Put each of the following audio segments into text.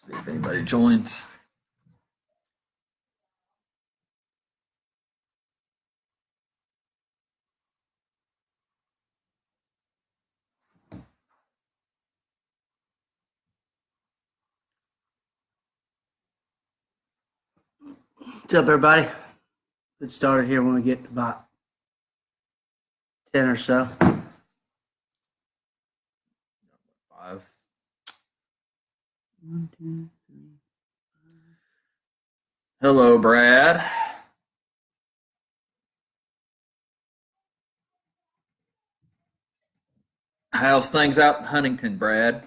See if anybody joins. What's up, everybody? Get started here when we get about 10 or so. 5. 1, 2, 3. Hello, Brad. How's things out in Huntington, Brad?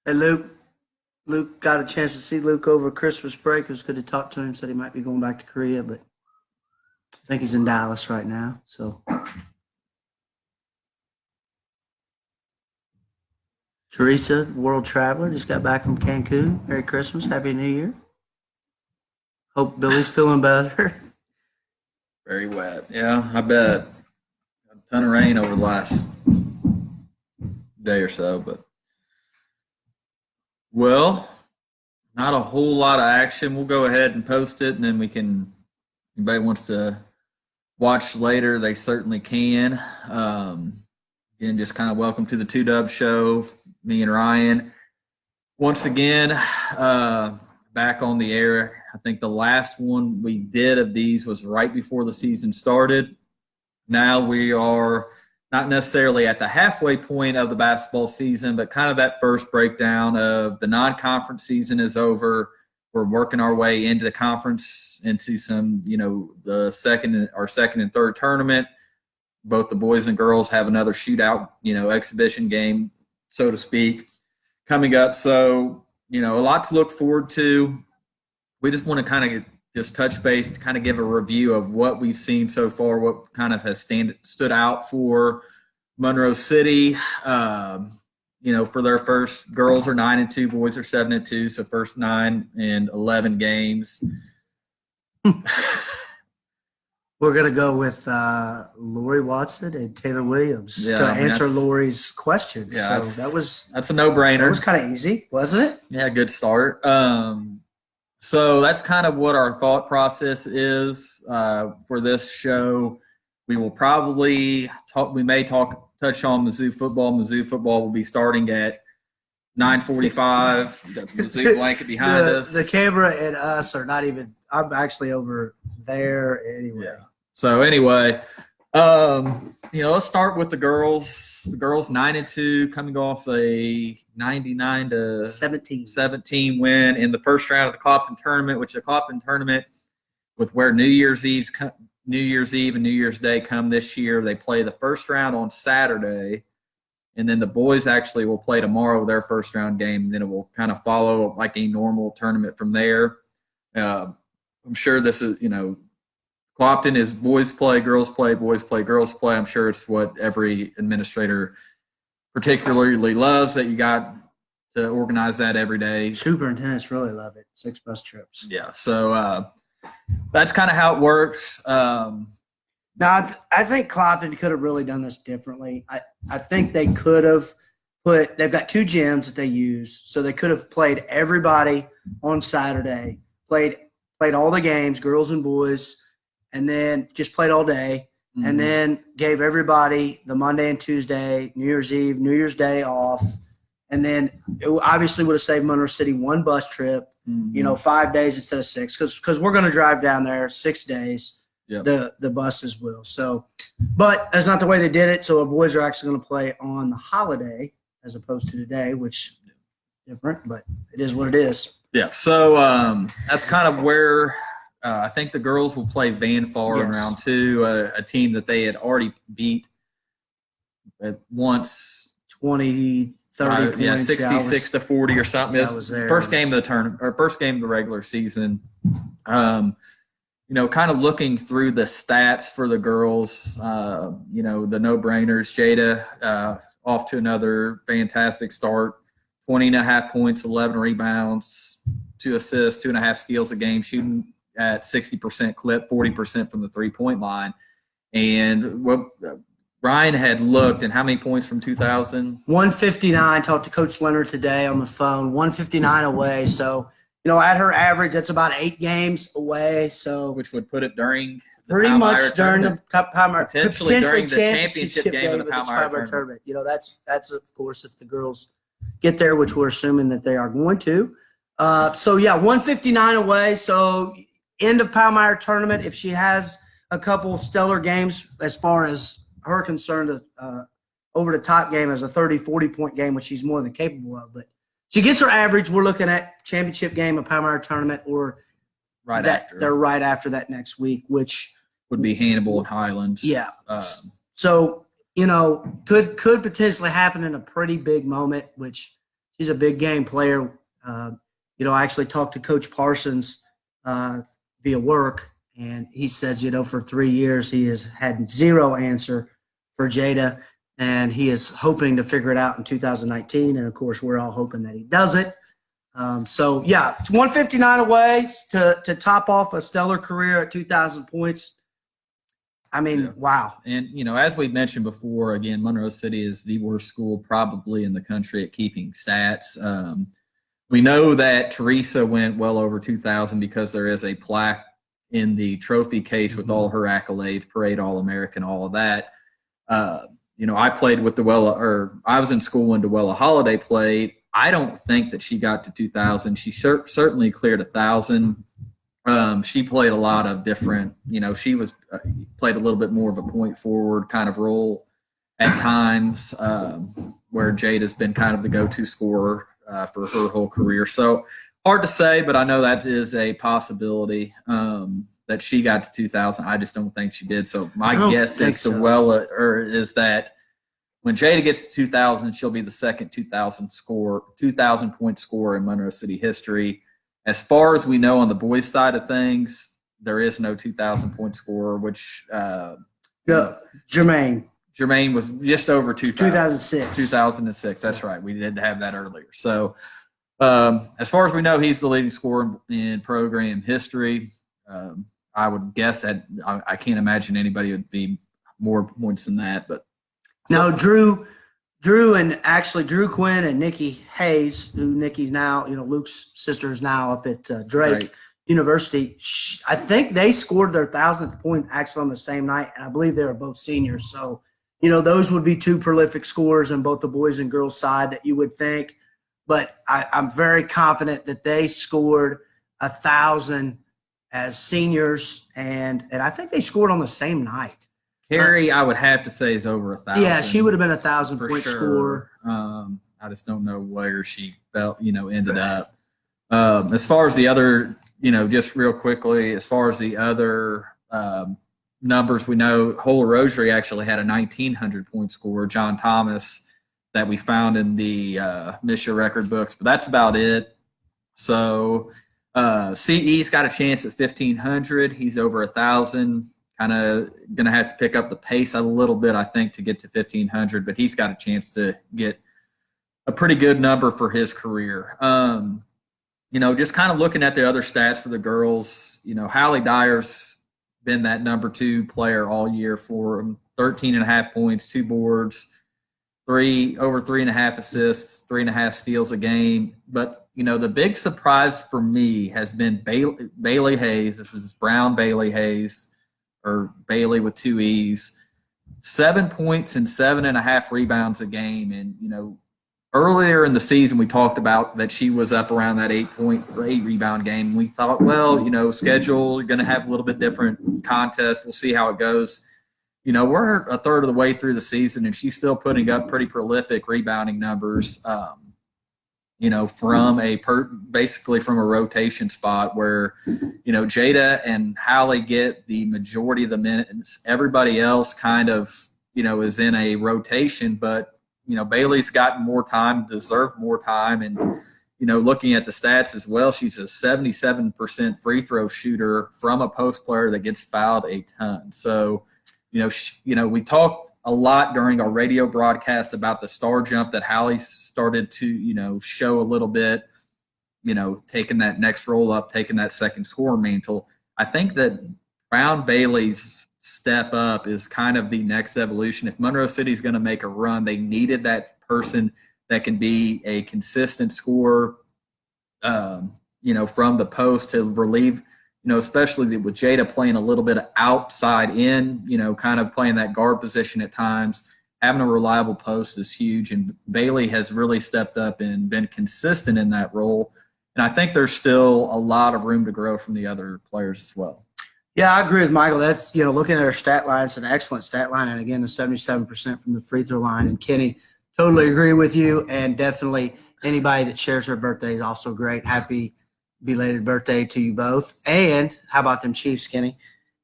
Hey, Luke. Luke got a chance to see Luke over Christmas break. It was good to talk to him. Said he might be going back to Korea, but I think he's in Dallas right now. So, Teresa, world traveler, just got back from Cancun. Merry Christmas. Happy New Year. Hope Billy's feeling better. Very wet. Yeah, I bet. A ton of rain over the last day or so, but well, not a whole lot of action. We'll go ahead and post it, and then we can. Anybody wants to watch later, they certainly can. Again, just kind of welcome to the 2Dub show. Me and Ryan. Once again, back on the air. I think the last one we did of these was right before the season started. Now we are not necessarily at the halfway point of the basketball season, but kind of that first breakdown of the non-conference season is over. We're working our way into the conference, into some, the second and third tournament. Both the boys and girls have another shootout, exhibition game, so to speak, coming up. So, a lot to look forward to. We just want to kind of just touch base to kind of give a review of what we've seen so far, what kind of has stood out for Monroe City. For their first, girls are 9-2, boys are 7-2, so first 9 and 11 games. We're going to go with Lori Watson and Taylor Williams to answer Lori's questions. Yeah, so that's a no-brainer. That was kind of easy, wasn't it? Yeah, good start. So that's kind of what our thought process is for this show. We will probably touch on Mizzou football. Mizzou football will be starting at 9:45. We've got the Mizzou blanket behind us. The camera and us are not even – I'm actually over there anyway. Yeah. So anyway, let's start with the girls. The girls 9-2, coming off a 99-17 win in the first round of the Clopton tournament, which the Clopton tournament, with where New Year's Eve and New Year's Day come this year, they play the first round on Saturday, and then the boys actually will play tomorrow their first round game, and then it will kind of follow like a normal tournament from there. I'm sure this is, Clopton is boys play, girls play, boys play, girls play. I'm sure it's what every administrator particularly loves, that you got to organize that every day. Superintendents really love it. 6 bus trips. Yeah. So that's kind of how it works. Now, I think Clopton could have really done this differently. I think they could have they've got 2 gyms that they use, so they could have played everybody on Saturday, played all the games, girls and boys, and then just played all day, and then gave everybody the Monday and Tuesday, New Year's Eve, New Year's Day off, and then it obviously would have saved Monroe City 1 bus trip, 5 days instead of 6, because we're going to drive down there 6 days. Yep. The buses will. So, but that's not the way they did it. So our boys are actually going to play on the holiday as opposed to today, which is different, but it is what it is. Yeah. So that's kind of where I think the girls will play Van Far in round 2, a team that they had already beat at once. 20, 30 points. 66-40 or something. That was there. First game of the tournament, or first game of the regular season. Kind of looking through the stats for the girls, the no-brainers. Jada off to another fantastic start, 20.5 points, 11 rebounds, 2 assists, 2.5 steals a game, shooting at 60% clip, 40% from the three-point line. And Ryan had looked, and how many points from 2000? 159. Talked to Coach Leonard today on the phone. 159 away. So, at her average, that's about 8 games away. So, Which would put it during the pretty Palmyra much during the Palmyra, potentially during the championship game of the Palmyra tournament. That's of course if the girls get there, which we're assuming that they are going to. 159 away. So end of Palmyra tournament. If she has a couple stellar games as far as her concerned, over the top game as a 30, 40 point game, which she's more than capable of. But she gets her average. We're looking at championship game of Palmyra tournament or they're right after that next week, which would be Hannibal and Highlands. Yeah. So, could potentially happen in a pretty big moment, which she's a big game player. I actually talked to Coach Parsons via work, and he says, for 3 years he has had zero answer for Jada, and he is hoping to figure it out in 2019. And, of course, we're all hoping that he does it. It's 159 away to top off a stellar career at 2,000 points. I mean, yeah. Wow. And, as we mentioned before, again, Monroe City is the worst school probably in the country at keeping stats. We know that Teresa went well over 2,000 because there is a plaque in the trophy case with all her accolades, parade All-American, all of that. I played with I was in school when Dewella Holiday played. I don't think that she got to 2,000. She certainly cleared 1,000. She played a lot of different, she was played a little bit more of a point forward kind of role at times, where Jada's been kind of the go-to scorer for her whole career. So hard to say, but I know that is a possibility that she got to 2,000. I just don't think she did. So my guess is is that when Jada gets to 2,000, she'll be the second 2,000 point scorer in Monroe City history. As far as we know on the boys' side of things, there is no 2,000 point scorer, which Jermaine was just over 2006. 2006. That's right. We did have that earlier. So as far as we know, he's the leading scorer in program history. I would guess that I can't imagine anybody would be more points than that. But no, Drew Quinn and Nikki Hayes, who Nikki's now, Luke's sister is now up at Drake University. I think they scored their 1,000th point actually on the same night, and I believe they were both seniors. So, those would be two prolific scorers on both the boys and girls side that you would think. But I'm very confident that they scored 1,000 as seniors, and I think they scored on the same night. Carrie, I would have to say, is over 1,000. Yeah, she would have been 1,000 point scorer. I just don't know where she ended up. As far as the other, just real quickly, as far as the other numbers, we know Hola Rosary actually had a 1,900 point score, John Thomas, that we found in the Misha record books, but that's about it. So CE's got a chance at 1,500. He's over 1,000. Kind of going to have to pick up the pace a little bit, I think, to get to 1,500, but he's got a chance to get a pretty good number for his career. Just kind of looking at the other stats for the girls, Hallie Dyer's been that number 2 player all year for him, 13.5 points, 2 boards, over 3.5 assists, 3.5 steals a game. But, the big surprise for me has been Bailey Hayes. This is Brown Bailey Hayes, or Bailey with 2 E's, 7 points and 7.5 rebounds a game. And, earlier in the season, we talked about that she was up around that 8 rebound game. We thought, schedule, you're going to have a little bit different contest. We'll see how it goes. We're a third of the way through the season, and she's still putting up pretty prolific rebounding numbers, basically from a rotation spot where, Jada and Hallie get the majority of the minutes. Everybody else kind of, is in a rotation, but, Bailey's gotten more time, deserved more time. And, looking at the stats as well, she's a 77% free throw shooter from a post player that gets fouled a ton. So, we talked a lot during our radio broadcast about the star jump that Hallie started to, show a little bit, taking that next roll up, taking that second score mantle. I think that Brown Bailey's step up is kind of the next evolution. If Monroe City's going to make a run, they needed that person that can be a consistent scorer, from the post to relieve, especially with Jada playing a little bit of outside in, kind of playing that guard position at times. Having a reliable post is huge, and Bailey has really stepped up and been consistent in that role. And I think there's still a lot of room to grow from the other players as well. Yeah, I agree with Michael. That's, looking at her stat line, it's an excellent stat line. And again, the 77% from the free throw line. And Kenny, totally agree with you. And definitely anybody that shares her birthday is also great. Happy belated birthday to you both. And how about them Chiefs, Kenny?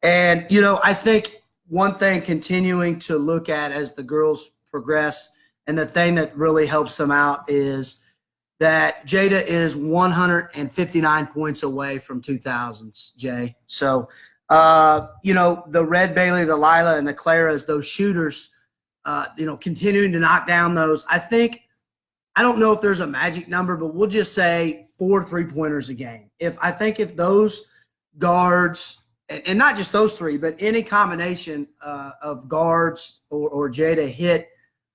And, I think one thing continuing to look at as the girls progress, and the thing that really helps them out is that Jada is 159 points away from 2000s, Jay. So, the Red Bailey, the Lila, and the Claras, those shooters, continuing to knock down those. I don't know if there's a magic number, but we'll just say 4 3-pointers a game. If those guards, and not just those 3, but any combination of guards or Jada hit,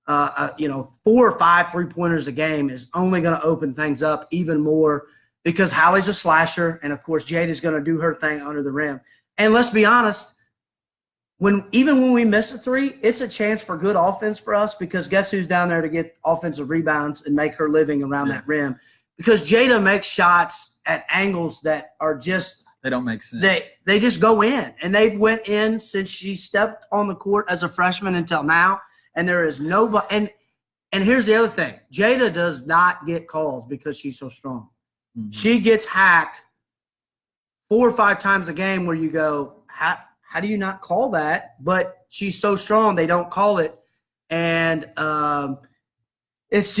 4 or 5 3-pointers a game is only going to open things up even more, because Hallie's a slasher, and of course Jada's going to do her thing under the rim. And let's be honest, even when we miss a 3, it's a chance for good offense for us, because guess who's down there to get offensive rebounds and make her living around that rim? Because Jada makes shots at angles that are just – they don't make sense. They just go in, and they've went in since she stepped on the court as a freshman until now, and there is nobody – and here's the other thing. Jada does not get calls because she's so strong. Mm-hmm. She gets hacked 4 or 5 times a game where you go, how do you not call that? But she's so strong, they don't call it. And it's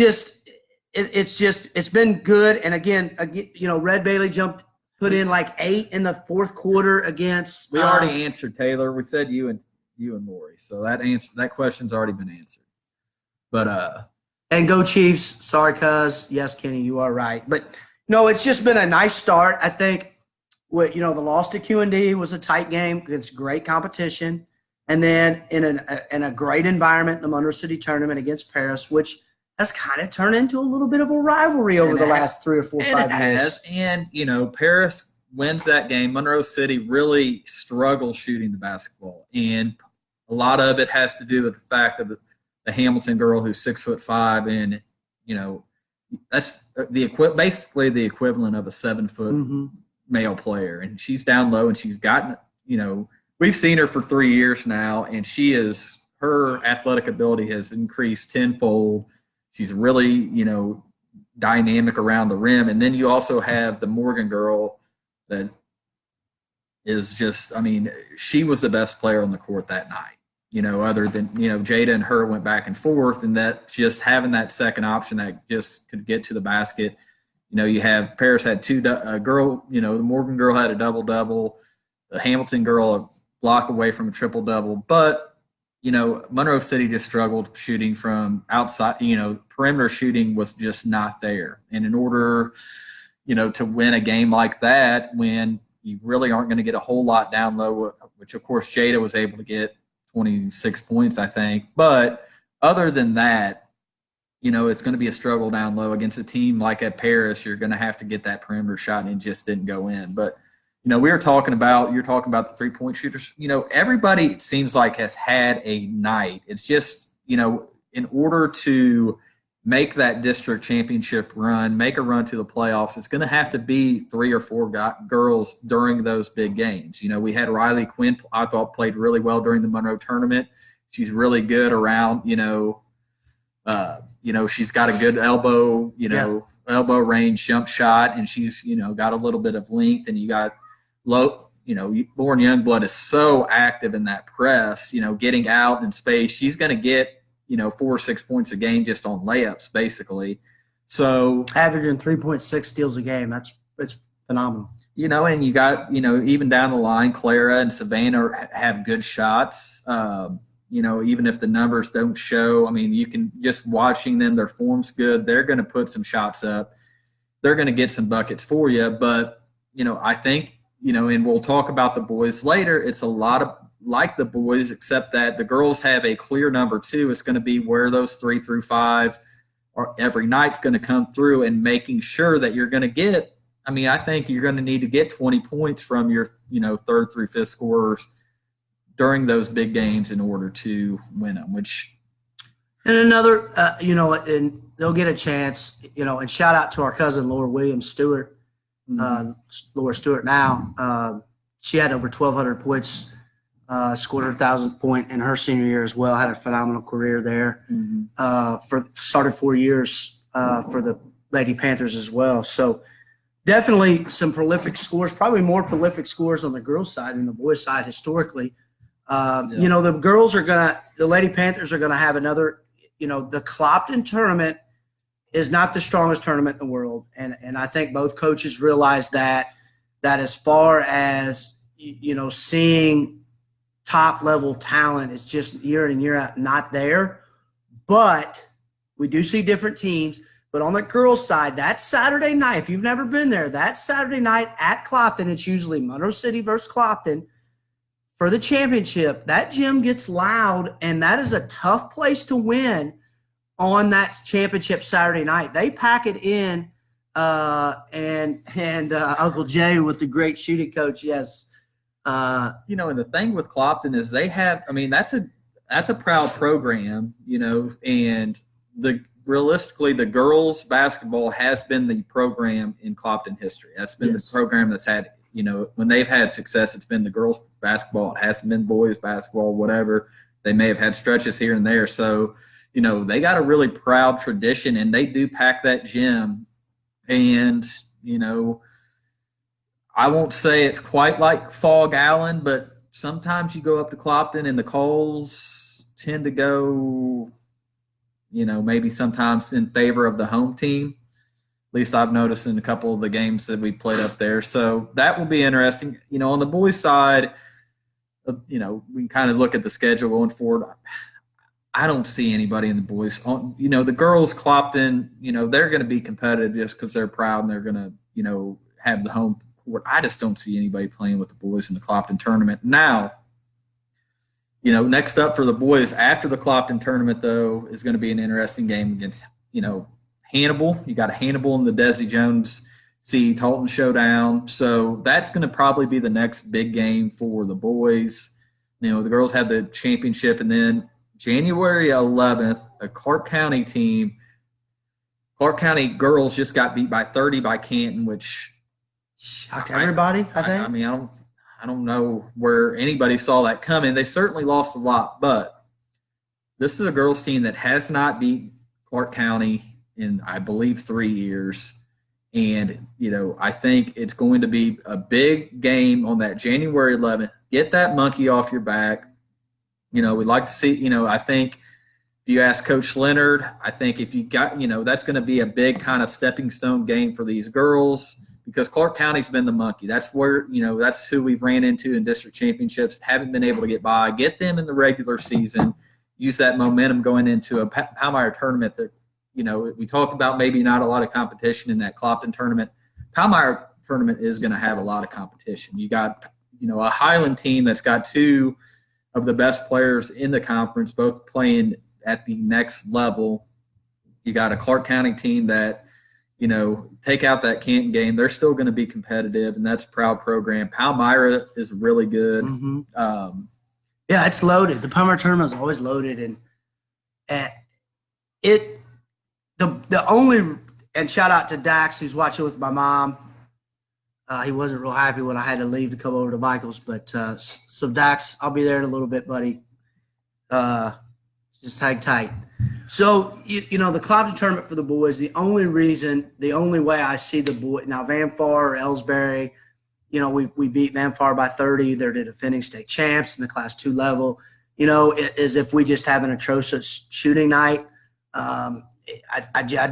been good. And again, Red Bailey put in like 8 in the fourth quarter against. We already answered, Taylor. We said you and Lori. So that question's already been answered. But and go Chiefs. Sorry, cuz. Yes, Kenny, you are right. But no, it's just been a nice start. I think the loss to Q&D was a tight game. It's great competition. And then in a great environment in the Monroe City tournament against Paris, which has kind of turned into a little bit of a rivalry over the last 3 or 4 or 5 years. And, Paris wins that game. Monroe City really struggles shooting the basketball. And a lot of it has to do with the fact of the Hamilton girl who's 6'5", and, that's basically the equivalent of a 7-foot male player. And she's down low, and she's gotten, we've seen her for 3 years now, and her athletic ability has increased tenfold. She's really, dynamic around the rim. And then you also have the Morgan girl that is just, she was the best player on the court that night, other than, Jada and her went back and forth, and that just having that second option that just could get to the basket. You have Paris had the Morgan girl had a double-double, the Hamilton girl a block away from a triple-double. But, Monroe City just struggled shooting from outside. Perimeter shooting was just not there. And in order, to win a game like that, when you really aren't going to get a whole lot down low, which, of course, Jada was able to get 26 points, I think. But other than that, it's going to be a struggle down low against a team like at Paris. You're going to have to get that perimeter shot, and it just didn't go in. But, you're talking about the 3-point shooters. Everybody, it seems like, has had a night. It's just, in order to make that district championship run, make a run to the playoffs, it's going to have to be 3 or 4 girls during those big games. We had Riley Quinn, I thought, played really well during the Monroe tournament. She's really good around, she's got a good elbow range jump shot, and she's, got a little bit of length, and you got Lauren Youngblood is so active in that press, getting out in space. She's going to get, 4 or 6 points a game just on layups, basically. So averaging 3.6 steals a game. It's phenomenal. And you got, even down the line, Clara and Savannah have good shots. Even if the numbers don't show, you can just watching them, their form's good. They're going to put some shots up. They're going to get some buckets for you. But, I think, and we'll talk about the boys later. It's a lot like the boys, except that the girls have a clear number two. It's going to be where those 3 through 5 or every night's going to come through, and making sure that you're going to get. I mean, I think you're going to need to get 20 points from your, third through fifth scorers during those big games in order to win them. And another, and they'll get a chance, and shout out to our cousin Laura Williams Stewart, Laura Stewart now. She had over 1,200 points, scored her 1,000th point in her senior year as well, had a phenomenal career there. Started 4 years for the Lady Panthers as well. So definitely some prolific scores, probably more prolific scores on the girls' side than the boys' side historically. The Lady Panthers are going to have another, the Clopton tournament is not the strongest tournament in the world. And I think both coaches realize that as far as, seeing top level talent is just year in and year out not there. But we do see different teams. But on the girls' side, that Saturday night, if you've never been there, that Saturday night at Clopton, it's usually Monroe City versus Clopton. For the championship, that gym gets loud, and that is a tough place to win on that championship Saturday night. They pack it in, and Uncle Jay with the great shooting coach, yes. And the thing with Clopton is they have, that's a proud program, and realistically, the girls basketball has been the program in Clopton history. That's been the program that's had, when they've had success, it's been the girls basketball. It hasn't been boys basketball, whatever. They may have had stretches here and there. So, they got a really proud tradition, and they do pack that gym. And, I won't say it's quite like Fog Allen, but sometimes you go up to Clopton and the calls tend to go, maybe sometimes in favor of the home team. At least I've noticed in a couple of the games that we played up there. So that will be interesting. On the boys' side, we can kind of look at the schedule going forward. I don't see anybody in the boys. The girls, Clopton, they're going to be competitive just because they're proud and they're going to, have the home court. I just don't see anybody playing with the boys in the Clopton tournament. Now, next up for the boys after the Clopton tournament, though, is going to be an interesting game against, Hannibal. You got a Hannibal in the Desi Jones C. Talton showdown. So that's going to probably be the next big game for the boys. The girls have the championship, and then January 11th, a Clark County team. Clark County girls just got beat by 30 by Canton, which shocked everybody, I think. I don't know where anybody saw that coming. They certainly lost a lot, but this is a girls team that has not beat Clark County in, I believe, 3 years. And, I think it's going to be a big game on that January 11th. Get that monkey off your back. We'd like to see, I think if you ask Coach Leonard, I think if you got, that's going to be a big kind of stepping stone game for these girls. Because Clark County's been the monkey. That's where, that's who we've ran into in district championships, haven't been able to get by. Get them in the regular season, use that momentum going into a Palmyra tournament that, we talked about maybe not a lot of competition in that Clopton tournament. Palmyra tournament is going to have a lot of competition. You got, a Highland team that's got two of the best players in the conference, both playing at the next level. You got a Clark County team that, take out that Canton game. They're still going to be competitive, and that's a proud program. Palmyra is really good. Yeah, it's loaded. The Palmyra tournament is always loaded, and the only and shout out to Dax who's watching with my mom. He wasn't real happy when I had to leave to come over to Michael's, but so Dax, I'll be there in a little bit, buddy. Just hang tight. So, the Clopton tournament for the boys, the only way I see the boys, now Van Far or Ellsbury, we beat Van Far by 30. They're the defending state champs in the Class 2 level, is if we just have an atrocious shooting night. I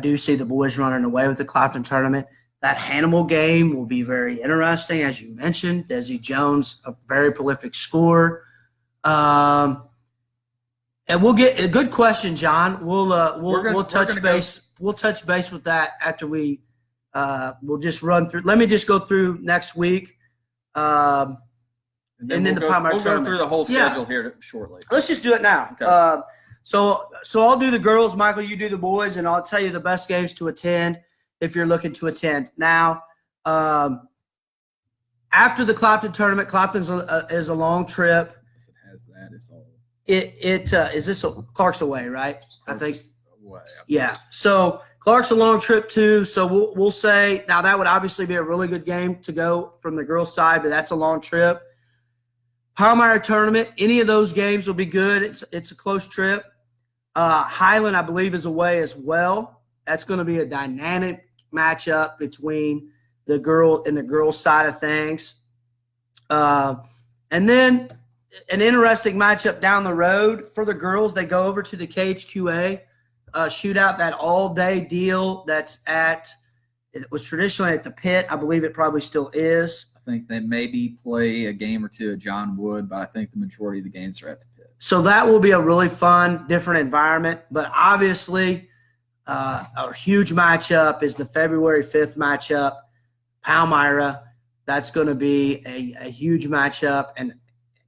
do see the boys running away with the Clopton tournament. That Hannibal game will be very interesting, as you mentioned. Desi Jones, a very prolific scorer. And we'll get a good question, John. We'll touch base. We'll touch base with that after we. We'll just run through. Let me just go through next week. and then the Palmyra we'll tournament. Go through the whole schedule here shortly. Let's just do it now. Okay. So I'll do the girls, Michael. You do the boys, and I'll tell you the best games to attend if you're looking to attend. Now, after the Clapton tournament, Clapton's is a long trip. Yes, it has that. It's all. Is this Clark's away, right? Clark's I think. Away. Yeah. So Clark's a long trip too. So we'll say now that would obviously be a really good game to go from the girls' side, but that's a long trip. Palmyra tournament, any of those games will be good. It's a close trip. Highland, I believe, is away as well. That's going to be a dynamic matchup between the girls' side of things. And then an interesting matchup down the road for the girls. They go over to the KHQA shootout, that all-day deal it was traditionally at the Pit. I believe it probably still is. I think they maybe play a game or two at John Wood, but I think the majority of the games are at the Pit. So that will be a really fun, different environment. But obviously, a huge matchup is the February 5th matchup, Palmyra. That's going to be a huge matchup. And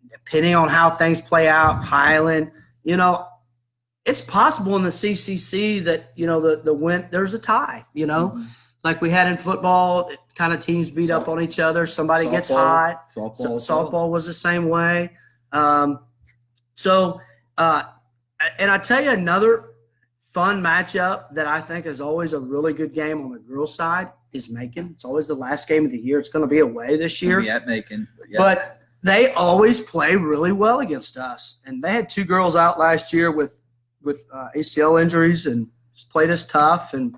depending on how things play out, Highland, it's possible in the CCC that, the win, there's a tie, Mm-hmm. Like we had in football, kind of teams beat up on each other. Somebody gets hot. Softball was the same way. And I tell you another fun matchup that I think is always a really good game on the girls' side is Macon. It's always the last game of the year. It's going to be away this year. At Macon. But they always play really well against us. And they had 2 girls out last year with ACL injuries and just played us tough. And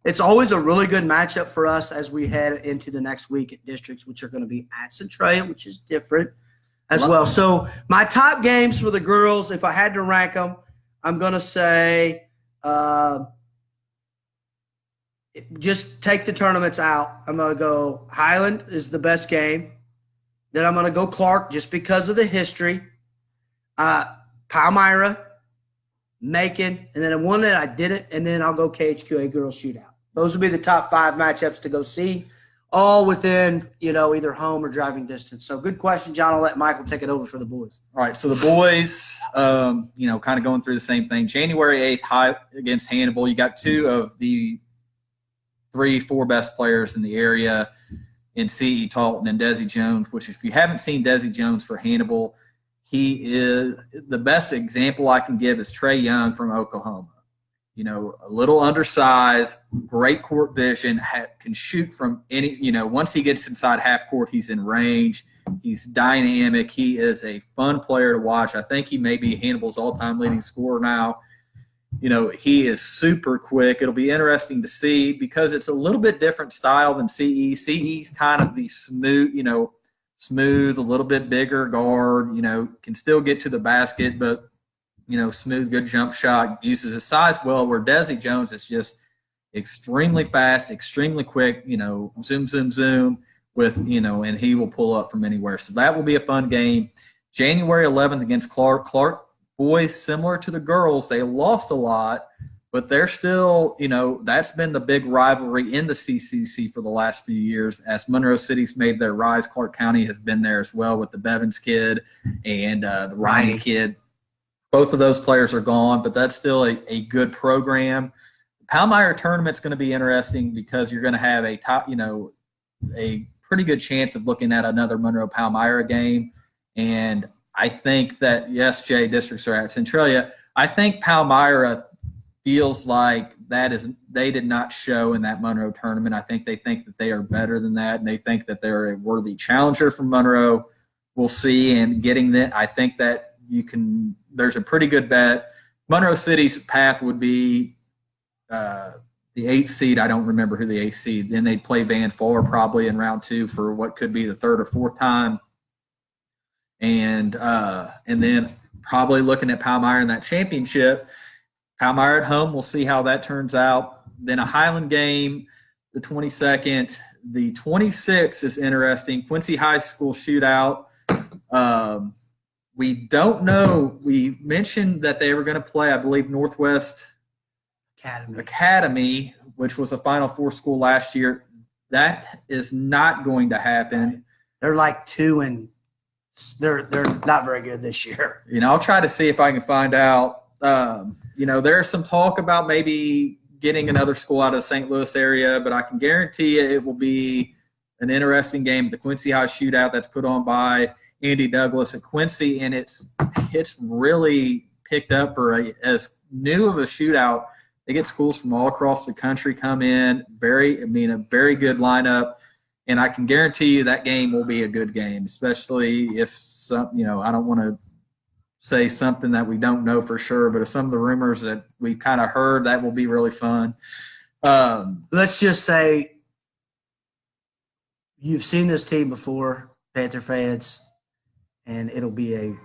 it's always a really good matchup for us as we head into the next week at districts, which are going to be at Centralia, which is different as well. So my top games for the girls, if I had to rank them, I'm going to say just take the tournaments out. I'm going to go Highland is the best game. Then I'm going to go Clark just because of the history. Palmyra, Macon, and then one that I didn't, and then I'll go KHQA Girls Shootout. Those would be the top 5 matchups to go see, all within, either home or driving distance. So good question, John. I'll let Michael take it over for the boys. All right, so the boys, kind of going through the same thing. January 8th against Hannibal. You got 2 of the 3-4 best players in the area in C.E. Talton and Desi Jones, which if you haven't seen Desi Jones for Hannibal, he is the best example I can give is Trey Young from Oklahoma. A little undersized, great court vision, can shoot from any, once he gets inside half court, he's in range. He's dynamic. He is a fun player to watch. I think he may be Hannibal's all-time leading scorer now. He is super quick. It'll be interesting to see because it's a little bit different style than CE. CE's kind of the smooth, a little bit bigger guard, can still get to the basket, but smooth, good jump shot, uses his size well, where Desi Jones is just extremely fast, extremely quick, zoom, zoom, zoom with, and he will pull up from anywhere. So that will be a fun game. January 11th against Clark. Clark boys, similar to the girls, they lost a lot, but they're still, that's been the big rivalry in the CCC for the last few years. As Monroe City's made their rise, Clark County has been there as well with the Bevins kid and the Riney kid. Both of those players are gone, but that's still a good program. The Palmyra tournament's going to be interesting because you're going to have a pretty good chance of looking at another Monroe Palmyra game. And I think that, yes, Jay, districts are at Centralia. I think Palmyra feels like they did not show in that Monroe tournament. I think that they are better than that, and they think that they're a worthy challenger from Monroe. We'll see. And getting that, I think that there's a pretty good bet. Monroe City's path would be the 8th seed. I don't remember who the 8th seed. Then they'd play Van Fuller probably in round 2 for what could be the 3rd or 4th time. And then probably looking at Palmyra in that championship. Palmyra at home, we'll see how that turns out. Then a Highland game, the 22nd. The 26th is interesting. Quincy High School shootout. We don't know. We mentioned that they were going to play, I believe, Northwest Academy, which was a Final Four school last year. That is not going to happen. They're like 2-4 they're not very good this year. I'll try to see if I can find out. There's some talk about maybe getting another school out of the St. Louis area, but I can guarantee you it will be an interesting game. The Quincy High Shootout that's put on by Andy Douglas at Quincy, and it's really picked up for as new of a shootout. They get schools from all across the country come in. A very good lineup. And I can guarantee you that game will be a good game, especially if I don't want to say something that we don't know for sure, but if some of the rumors that we kind of heard, that will be really fun. Let's just say you've seen this team before, Panther fans, and it'll be a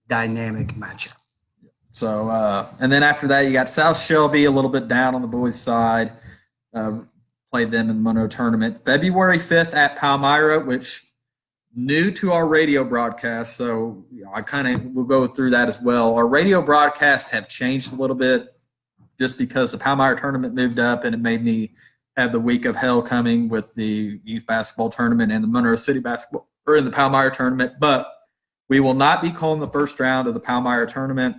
dynamic matchup. So, and then after that, you got South Shelby a little bit down on the boys' side. Played them in the Monroe tournament. February 5th at Palmyra, which new to our radio broadcast, so I will go through that as well. Our radio broadcasts have changed a little bit just because the Palmyra tournament moved up, and it made me have the week of hell coming with the youth basketball tournament and the Monroe City basketball, or in the Palmyra tournament. But we will not be calling the first round of the Palmyra tournament.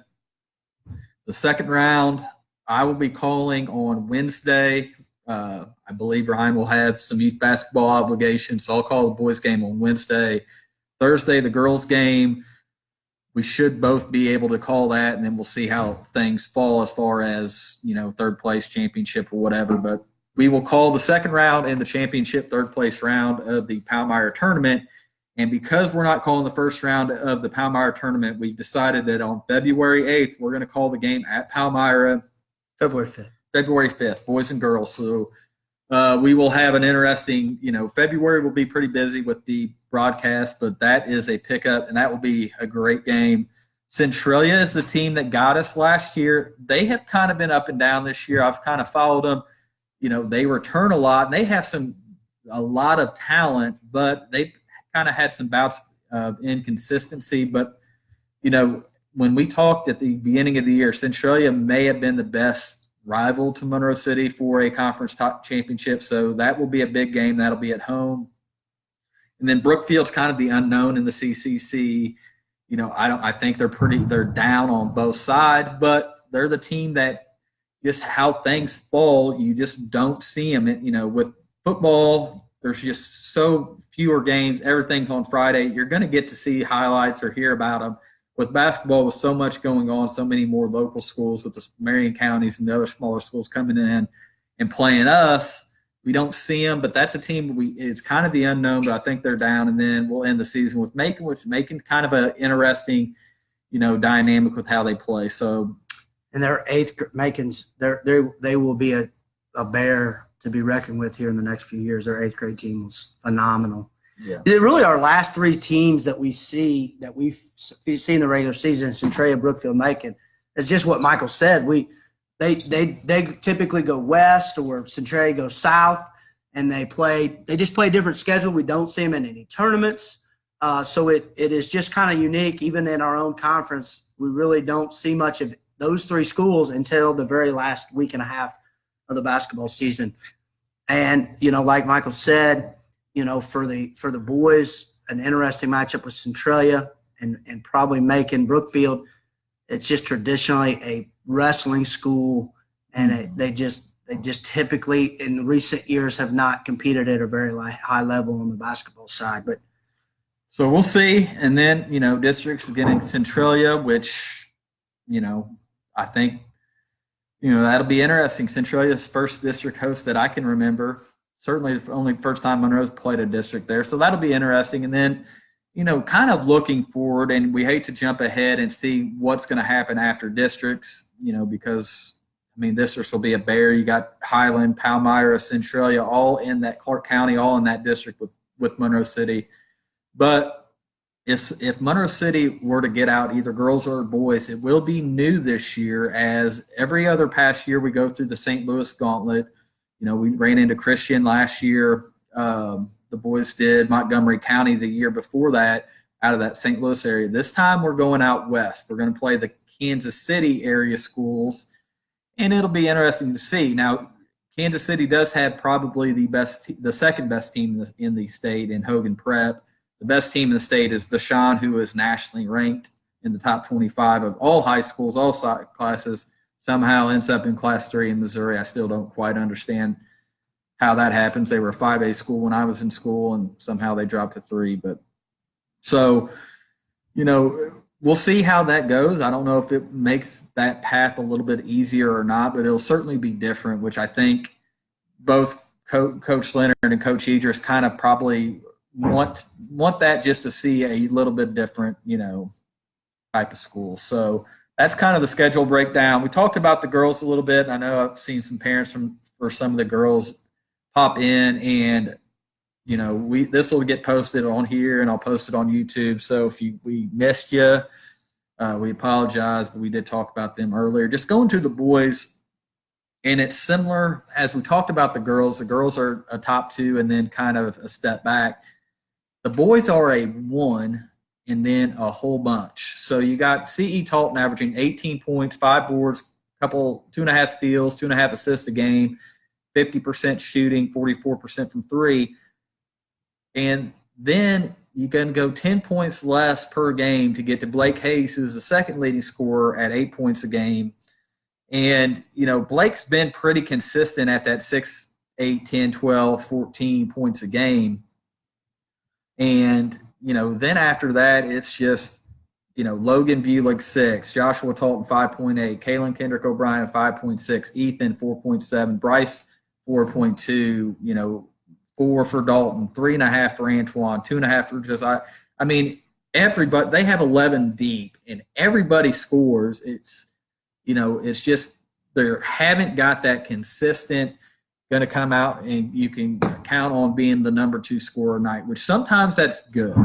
The second round, I will be calling on Wednesday. I believe Ryan will have some youth basketball obligations, so I'll call the boys' game on Wednesday. Thursday, the girls' game, we should both be able to call that, and then we'll see how things fall as far as, third place championship or whatever. But we will call the second round and the championship third place round of the Palmyra tournament. And because we're not calling the first round of the Palmyra tournament, we've decided that on February 8th, we're going to call the game at Palmyra. February 5th. February 5th, boys and girls. So we will have an interesting, February will be pretty busy with the broadcast, but that is a pickup, and that will be a great game. Centralia is the team that got us last year. They have kind of been up and down this year. I've kind of followed them. They return a lot, and they have a lot of talent, but they kind of had some bouts of inconsistency. But, when we talked at the beginning of the year, Centralia may have been the best rival to Monroe City for a conference top championship. So that will be a big game. That'll be at home. And then Brookfield's kind of the unknown in the CCC. I think they're down on both sides, but they're the team that just how things fall, you just don't see them. With football, there's just so fewer games. Everything's on Friday. You're going to get to see highlights or hear about them. With basketball, with so much going on, so many more local schools with the Marion counties and the other smaller schools coming in and playing us, we don't see them. But that's a team it's kind of the unknown, but I think they're down. And then we'll end the season with Macon, which Macon kind of an interesting, dynamic with how they play. So, and their Macon's they will be a bear to be reckoned with here in the next few years. Their 8th grade team was phenomenal. Yeah. Really, our last 3 teams that we've seen in the regular season, Centralia, Brookfield, Macon, is just what Michael said. They typically go west, or Centralia goes south, and they just play a different schedule. We don't see them in any tournaments, so it is just kind of unique. Even in our own conference, we really don't see much of those 3 schools until the very last week and a half of the basketball season. And like Michael said, for the boys, an interesting matchup with Centralia and probably Macon. Brookfield, it's just traditionally a wrestling school, and they just typically in recent years have not competed at a very high level on the basketball side. But so we'll see. And then, districts getting Centralia, which, I think, that'll be interesting. Centralia's first district host that I can remember. Certainly the only first time Monroe's played a district there. So that'll be interesting. And then, kind of looking forward, and we hate to jump ahead and see what's going to happen after districts, because, districts will be a bear. You got Highland, Palmyra, Centralia, all in that Clark County, all in that district with Monroe City. But if Monroe City were to get out, either girls or boys, it will be new this year, as every other past year we go through the St. Louis gauntlet. We ran into Christian last year. The boys did Montgomery County the year before that, out of that St. Louis area. This time we're going out west. We're going to play the Kansas City area schools, and it'll be interesting to see. Now, Kansas City does have probably the second best team in the state in Hogan Prep. the best team in the state is Vashon, who is nationally ranked in the top 25 of all high schools, all classes, somehow ends up in Class 3 in Missouri. I still don't quite understand how that happens. They were a 5A school when I was in school, and somehow they dropped to 3. But so, we'll see how that goes. I don't know if it makes that path a little bit easier or not, but it'll certainly be different, which I think both Coach Leonard and Coach Idris kind of probably want that, just to see a little bit different, type of school. So that's kind of the schedule breakdown. We talked about the girls a little bit. I know I've seen some parents for some of the girls pop in, and this will get posted on here, and I'll post it on YouTube. So if we missed you, we apologize, but we did talk about them earlier. Just going to the boys, and it's similar as we talked about the girls. The girls are a top 2 and then kind of a step back. The boys are a 1 and then a whole bunch. So you got C.E. Talton averaging 18 points, 5 boards, 2.5 steals, 2.5 assists a game, 50% shooting, 44% from 3. And then you can go 10 points less per game to get to Blake Hayes, who's the second leading scorer at 8 points a game. And, Blake's been pretty consistent at that 6, 8, 10, 12, 14 points a game. And, then after that, it's just, Logan Bulick 6, Joshua Talton 5.8, Kaylin Kendrick O'Brien 5.6, Ethan 4.7, Bryce 4.2, 4 for Dalton, 3.5 for Antoine, 2.5 for Josiah. Everybody, they have 11 deep, and everybody scores. It's, it's just they haven't got that consistent, going to come out and you can count on being the number 2 scorer night, which sometimes that's good,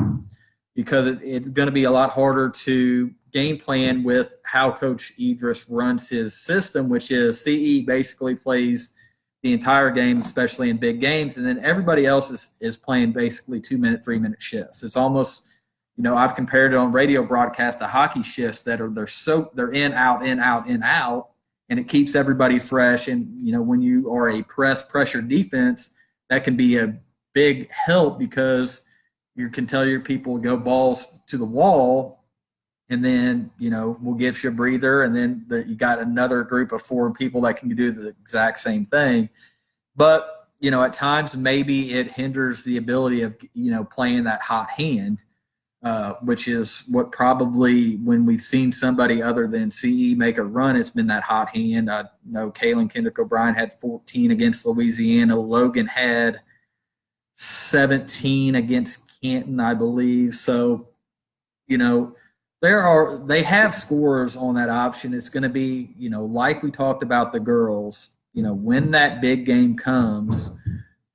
because it's going to be a lot harder to game plan with how Coach Idris runs his system, which is CE basically plays the entire game, especially in big games, and then everybody else is playing basically 2-minute, 3-minute shifts. It's almost, I've compared it on radio broadcast to hockey shifts that they're in, out, in, out, in, out, and it keeps everybody fresh. And, when you are a pressure defense, that can be a big help, because you can tell your people go balls to the wall, and then, we'll give you a breather, and then you got another group of 4 people that can do the exact same thing. But, at times maybe it hinders the ability of, playing that hot hand, which is what probably, when we've seen somebody other than CE make a run, it's been that hot hand. I know Kaylin Kendrick O'Brien had 14 against Louisiana. Logan had 17 against Canton, I believe. So, they have scorers on that option. It's going to be, like we talked about the girls, when that big game comes,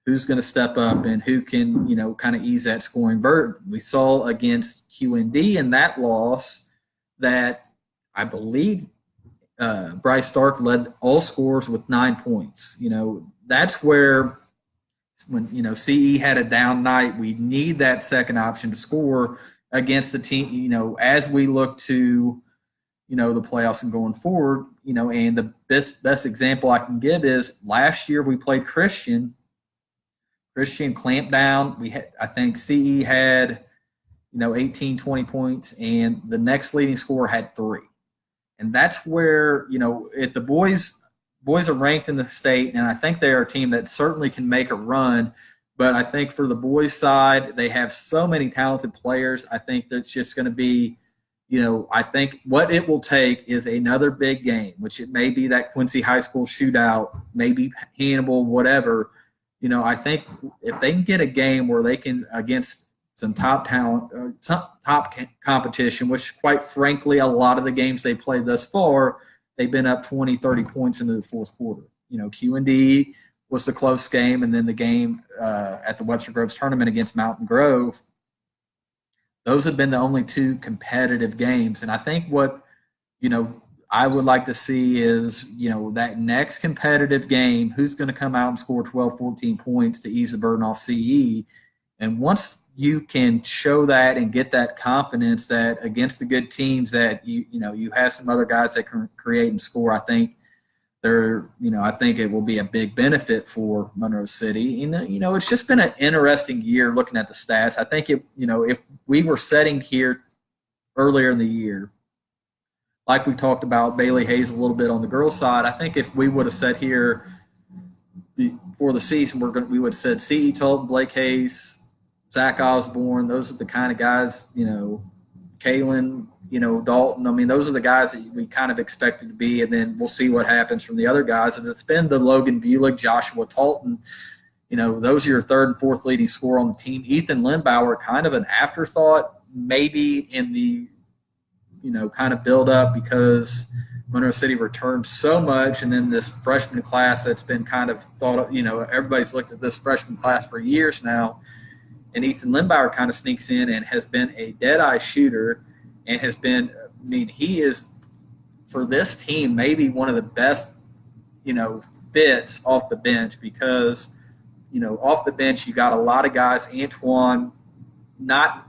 who's going to step up and who can, kind of ease that scoring burden. We saw against QND in that loss that I believe Bryce Stark led all scorers with 9 points. That's where, when, CE had a down night, we need that second option to score against the team, as we look to, the playoffs and going forward, and the best example I can give is last year we played Christian clamped down. I think CE had, 18, 20 points, and the next leading scorer had 3. And that's where, if the boys are ranked in the state, and I think they are a team that certainly can make a run. But I think for the boys' side, they have so many talented players. I think that's just going to be, I think what it will take is another big game, which it may be that Quincy High School shootout, maybe Hannibal, whatever. I think if they can get a game where they can, against some top talent, top competition, which quite frankly, a lot of the games they played thus far, they've been up 20, 30 points into the fourth quarter. Q&D was the close game, and then the game at the Webster Groves tournament against Mountain Grove. Those have been the only 2 competitive games. And I think what, I would like to see is, that next competitive game, who's going to come out and score 12, 14 points to ease the burden off CE. And once you can show that and get that confidence that against the good teams that you have some other guys that can create and score, I think I think it will be a big benefit for Monroe City. And, it's just been an interesting year looking at the stats. I think if we were sitting here earlier in the year, like we talked about Bailey Hayes a little bit on the girls' side, I think if we would have sat here before the season, we would have said C.E. Tolton, Blake Hayes, Zach Osborne. Those are the kind of guys, Kalen, Dalton. I mean, those are the guys that we kind of expected to be, and then we'll see what happens from the other guys. And it's been the Logan Bulick, Joshua Talton. Those are your third and fourth leading scorer on the team. Ethan Limbauer, kind of an afterthought, maybe in the, kind of build up because Monroe City returned so much, and then this freshman class that's been kind of thought of, everybody's looked at this freshman class for years now, and Ethan Limbauer kind of sneaks in and has been a dead-eye shooter and has been, he is, for this team, maybe one of the best, fits off the bench because, off the bench you got a lot of guys, Antoine, not,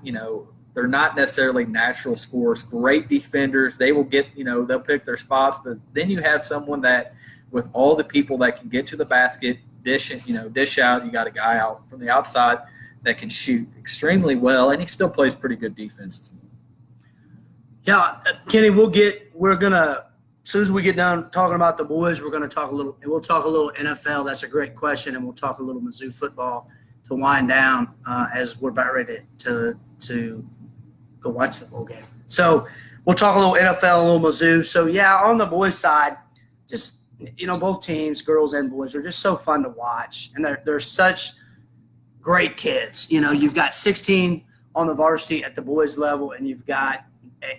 they're not necessarily natural scorers, great defenders. They will get, they'll pick their spots, but then you have someone that, with all the people that can get to the basket, dish out, you got a guy out from the outside that can shoot extremely well, and he still plays pretty good defense as well. Yeah, Kenny, as soon as we get done talking about the boys, we'll talk a little NFL. That's a great question, and we'll talk a little Mizzou football to wind down as we're about ready to go watch the bowl game. So we'll talk a little NFL, a little Mizzou. So, yeah, on the boys' side, just, both teams, girls and boys, are just so fun to watch, and they're such great kids. You've got 16 on the varsity at the boys level, and you've got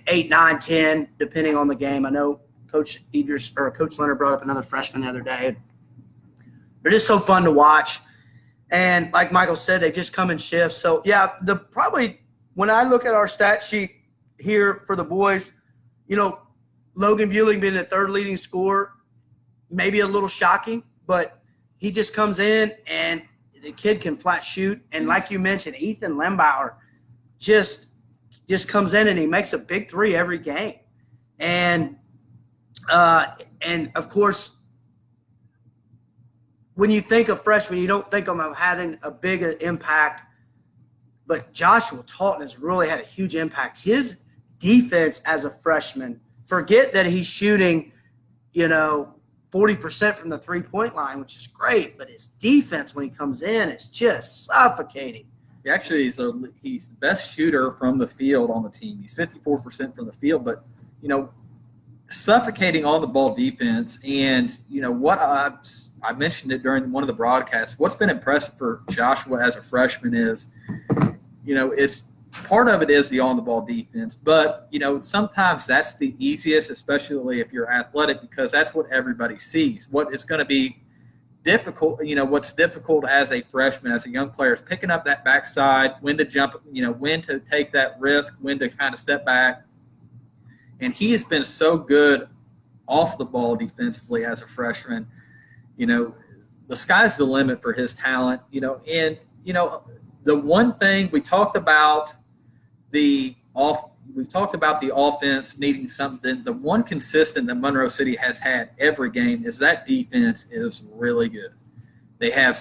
8, 9, 10, depending on the game. I know Coach Leonard brought up another freshman the other day. They're just so fun to watch. And like Michael said, they just come in shifts. So, yeah, when I look at our stat sheet here for the boys, Logan Bueling being the third leading scorer, maybe a little shocking, but he just comes in and the kid can flat shoot. And like you mentioned, Ethan Limbauer just comes in and he makes a big three every game. And of course, when you think of freshmen, you don't think of them having a big impact, but Joshua Talton has really had a huge impact. His defense as a freshman, forget that he's shooting, 40% from the three-point line, which is great, but his defense when he comes in is just suffocating. Actually, he's the best shooter from the field on the team. He's 54% from the field, but, suffocating on the ball defense. And, what I mentioned it during one of the broadcasts, what's been impressive for Joshua as a freshman is, it's part of it is the on-the-ball defense, but, sometimes that's the easiest, especially if you're athletic, because that's what everybody sees. What is going to be difficult, what's difficult as a freshman, as a young player, is picking up that backside, when to jump, when to take that risk, when to kind of step back. And he has been so good off the ball defensively as a freshman. The sky's the limit for his talent, and, the one thing we talked about we've talked about the offense needing something. The one consistent that Monroe City has had every game is that defense is really good. They have,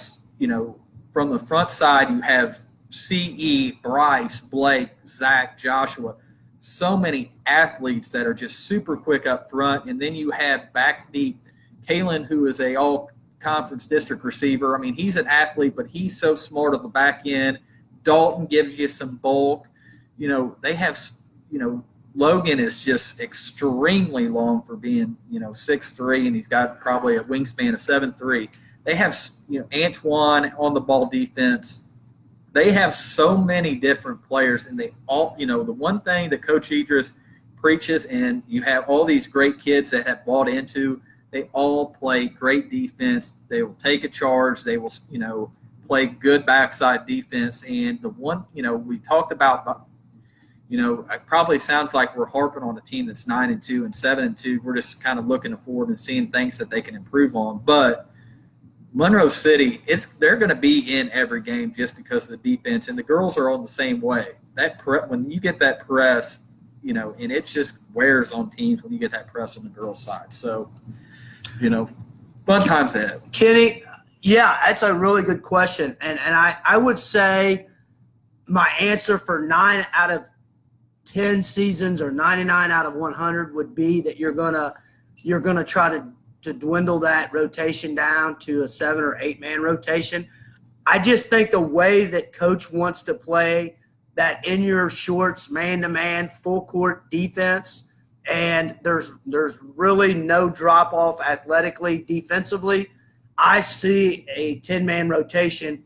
from the front side, you have CE, Bryce, Blake, Zach, Joshua, so many athletes that are just super quick up front. And then you have back deep Kalen, who is a all-conference district receiver. I mean, he's an athlete, but he's so smart on the back end. Dalton gives you some bulk. They have, Logan is just extremely long for being, 6'3", and he's got probably a wingspan of 7'3". They have, Antoine on the ball defense. They have so many different players, and they all, the one thing that Coach Idris preaches, and you have all these great kids that have bought into, they all play great defense. They will take a charge. They will, play good backside defense. And the one, we talked about, it probably sounds like we're harping on a team that's 9-2 and 7-2. We're just kind of looking forward and seeing things that they can improve on. But Monroe City, they're going to be in every game just because of the defense, and the girls are on the same way. When you get that press, and it just wears on teams when you get that press on the girls' side. So fun times ahead. Kenny, yeah, that's a really good question. And I would say my answer for 9 out of 10 seasons or 99 out of 100 would be that you're gonna try to dwindle that rotation down to a 7 or 8 man rotation. I just think the way that coach wants to play that in your shorts, man-to-man, full-court defense, and there's really no drop-off athletically, defensively, I see a 10-man rotation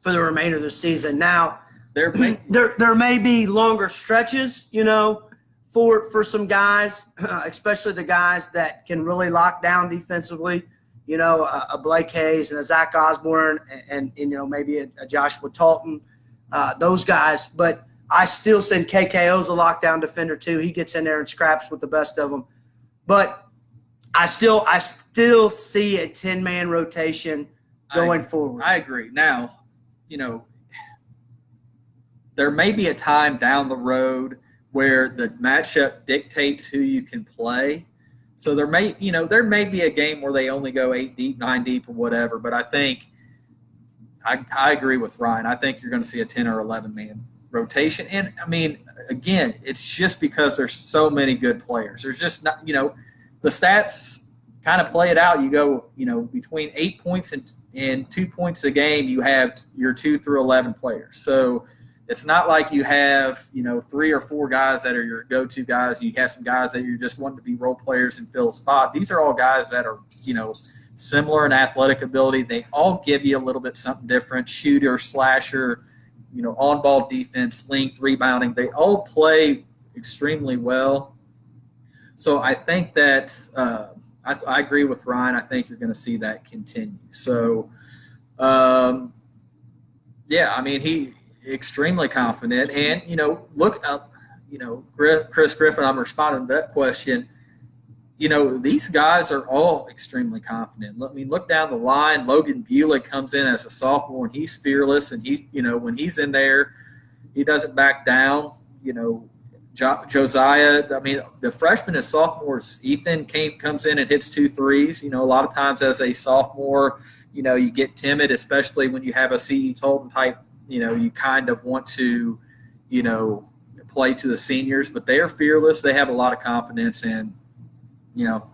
for the remainder of the season. Now, there may be longer stretches, for some guys, especially the guys that can really lock down defensively, a Blake Hayes and a Zach Osborne and maybe a Joshua Talton, those guys. But I still think KKO's a lockdown defender too. He gets in there and scraps with the best of them. But I still see a 10-man rotation going forward. I agree. Now, there may be a time down the road where the matchup dictates who you can play. So there may be a game where they only go 8 deep, 9 deep, or whatever. But I think I agree with Ryan. I think you're going to see a 10 or 11-man rotation. And, again, it's just because there's so many good players. There's just not, the stats kind of play it out. You go, between 8 points and 2 points a game, you have your 2 through 11 players. So it's not like you have, 3 or 4 guys that are your go-to guys. You have some guys that you're just wanting to be role players and fill a spot. These are all guys that are, similar in athletic ability. They all give you a little bit something different, shooter, slasher, on-ball defense, length, rebounding. They all play extremely well. So I think that I agree with Ryan. I think you're going to see that continue. So, he extremely confident. And, look up, Chris Griffin, I'm responding to that question. These guys are all extremely confident. Look down the line. Logan Bulick comes in as a sophomore, and he's fearless. And he, when he's in there, he doesn't back down. Josiah, the freshman and sophomores, Ethan comes in and hits 2 threes. A lot of times as a sophomore, you get timid, especially when you have a C.E. Tolton type. You kind of want to, play to the seniors, but they are fearless. They have a lot of confidence, and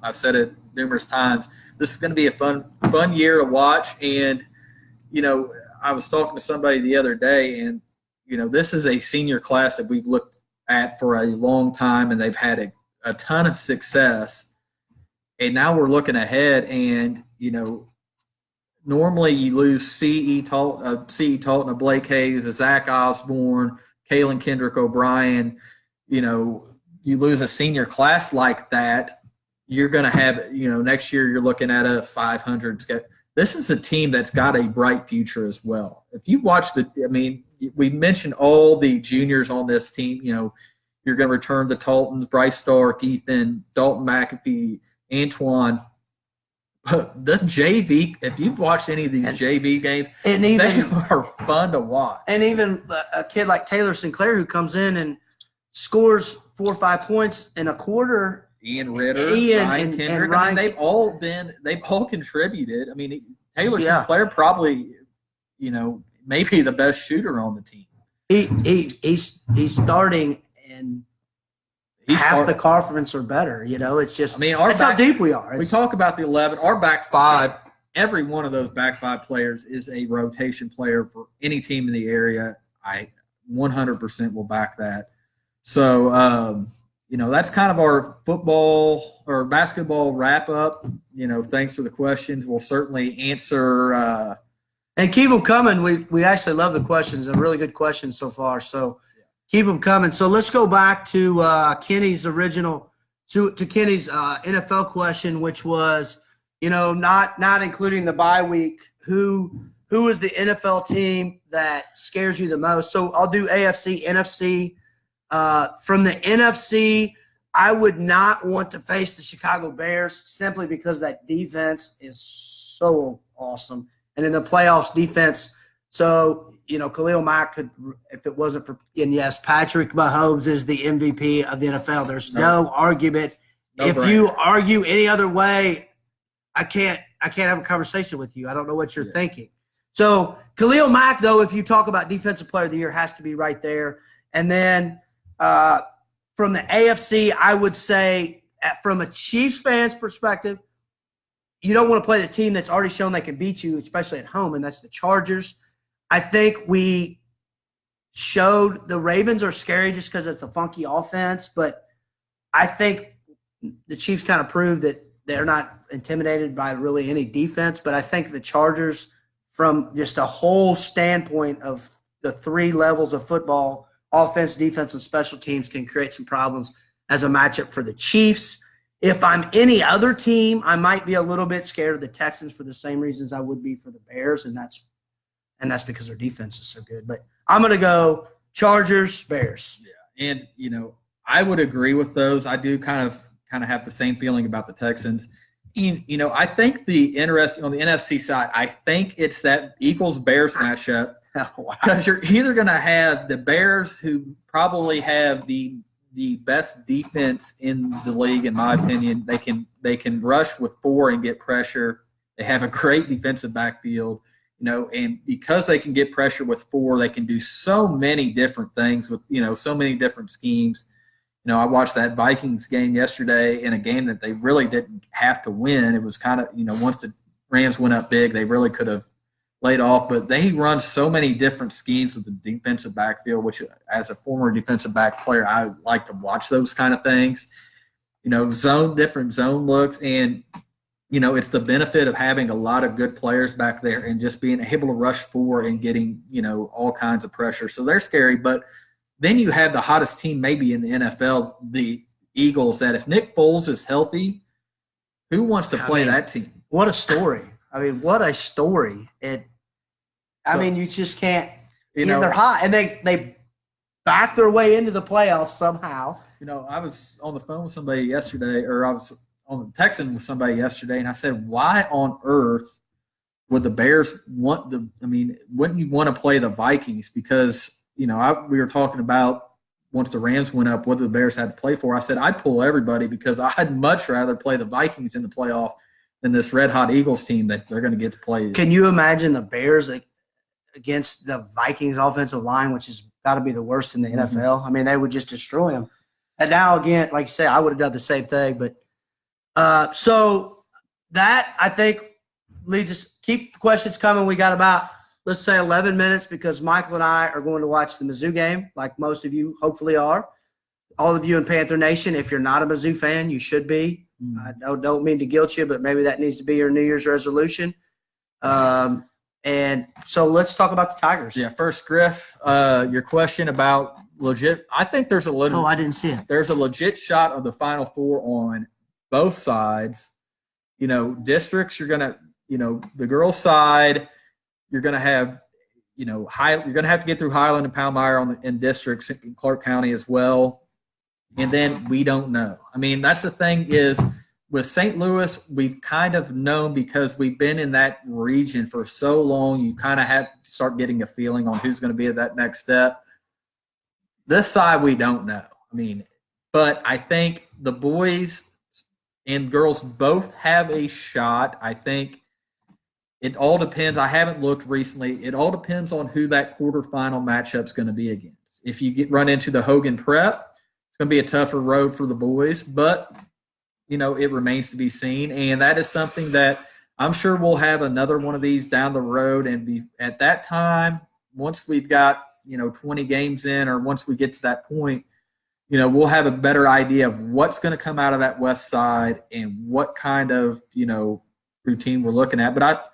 I've said it numerous times. This is going to be a fun year to watch. And I was talking to somebody the other day, and this is a senior class that we've looked at for a long time, and they've had a ton of success. And now we're looking ahead, and normally you lose C.E. Tolton, a Blake Hayes, a Zach Osborne, Kalen Kendrick O'Brien. You lose a senior class like that, you're going to have, next year you're looking at a 500. This is a team that's got a bright future as well. If you watch we mentioned all the juniors on this team. You're going to return the Toltons, Bryce Stark, Ethan, Dalton McAfee, Antoine. The JV, if you've watched any of these JV games, they are fun to watch. And even a kid like Taylor Sinclair who comes in and scores 4 or 5 points in a quarter. Ian Ritter, Ryan Kendrick. And Ryan, they've all contributed. Taylor Sinclair probably, maybe the best shooter on the team. He's starting and half the conference or better. It's just that's how deep we are. We talk about the 11. Our back five, every one of those back 5 players is a rotation player for any team in the area. I 100% will back that. So, that's kind of our football or basketball wrap up. Thanks for the questions. We'll certainly answer. And keep them coming. We actually love the questions. They're really good questions so far. So keep them coming. So let's go back to Kenny's original to Kenny's NFL question, which was, not including the bye week. Who is the NFL team that scares you the most? So I'll do AFC, NFC. From the NFC, I would not want to face the Chicago Bears simply because that defense is so awesome. And in the playoffs, defense. So, Khalil Mack could, if it wasn't for, and yes, Patrick Mahomes is the MVP of the NFL. There's no argument. If you argue any other way, I can't have a conversation with you. I don't know what you're thinking. So Khalil Mack, though, if you talk about Defensive Player of the Year, has to be right there. And then from the AFC, I would say from a Chiefs fan's perspective, you don't want to play the team that's already shown they can beat you, especially at home, and that's the Chargers. I think we showed the Ravens are scary just because it's a funky offense, but I think the Chiefs kind of proved that they're not intimidated by really any defense. But I think the Chargers, from just a whole standpoint of the three levels of football, offense, defense, and special teams, can create some problems as a matchup for the Chiefs. If I'm any other team, I might be a little bit scared of the Texans for the same reasons I would be for the Bears, and that's because their defense is so good. But I'm going to go Chargers, Bears. Yeah, and I would agree with those. I do kind of have the same feeling about the Texans. And, I think the interesting on the NFC side, I think it's that Eagles-Bears matchup. Because you're either going to have the Bears, who probably have the best defense in the league, in my opinion. They can rush with 4 and get pressure. They have a great defensive backfield, and because they can get pressure with 4, they can do so many different things with, so many different schemes. I watched that Vikings game yesterday in a game that they really didn't have to win. It was kind of, once the Rams went up big, they really could have laid off, but they run so many different schemes with the defensive backfield, which as a former defensive back player, I like to watch those kind of things, different zone looks. And, it's the benefit of having a lot of good players back there and just being able to rush 4 and getting, all kinds of pressure. So they're scary. But then you have the hottest team maybe in the NFL, the Eagles, that if Nick Foles is healthy, who wants to play that team? What a story. What a story. You just can't. They're hot, and they back their way into the playoffs somehow. I was on the phone with somebody yesterday, or I was texting with somebody yesterday, and I said, why on earth would the Bears wouldn't you want to play the Vikings? Because, we were talking about once the Rams went up, what the Bears had to play for. I said, I'd pull everybody because I'd much rather play the Vikings in the playoff than this red-hot Eagles team that they're going to get to play. Can you imagine the Bears against the Vikings offensive line, which has got to be the worst in the NFL? They would just destroy them. And now, again, like you say, I would have done the same thing. But so that, I think, leads us – keep the questions coming. We got about, let's say, 11 minutes because Michael and I are going to watch the Mizzou game, like most of you hopefully are. All of you in Panther Nation, if you're not a Mizzou fan, you should be. I don't mean to guilt you, but maybe that needs to be your New Year's resolution. And so let's talk about the Tigers. Yeah, first, Griff, your question about legit. I think there's a little. Oh, I didn't see it. There's a legit shot of the Final Four on both sides. Districts, you're gonna, the girls' side, you're gonna have, you're gonna have to get through Highland and Palmyra in districts in Clark County as well. And then we don't know. That's the thing is with St. Louis, we've kind of known because we've been in that region for so long. You kind of have to start getting a feeling on who's going to be at that next step. This side, we don't know. But I think the boys and girls both have a shot. I think it all depends. I haven't looked recently. It all depends on who that quarterfinal matchup's going to be against. If you run into the Hogan Prep, it's going to be a tougher road for the boys, but, it remains to be seen. And that is something that I'm sure we'll have another one of these down the road. And be at that time, once we've got, 20 games in, or once we get to that point, we'll have a better idea of what's going to come out of that West side and what kind of, routine we're looking at. But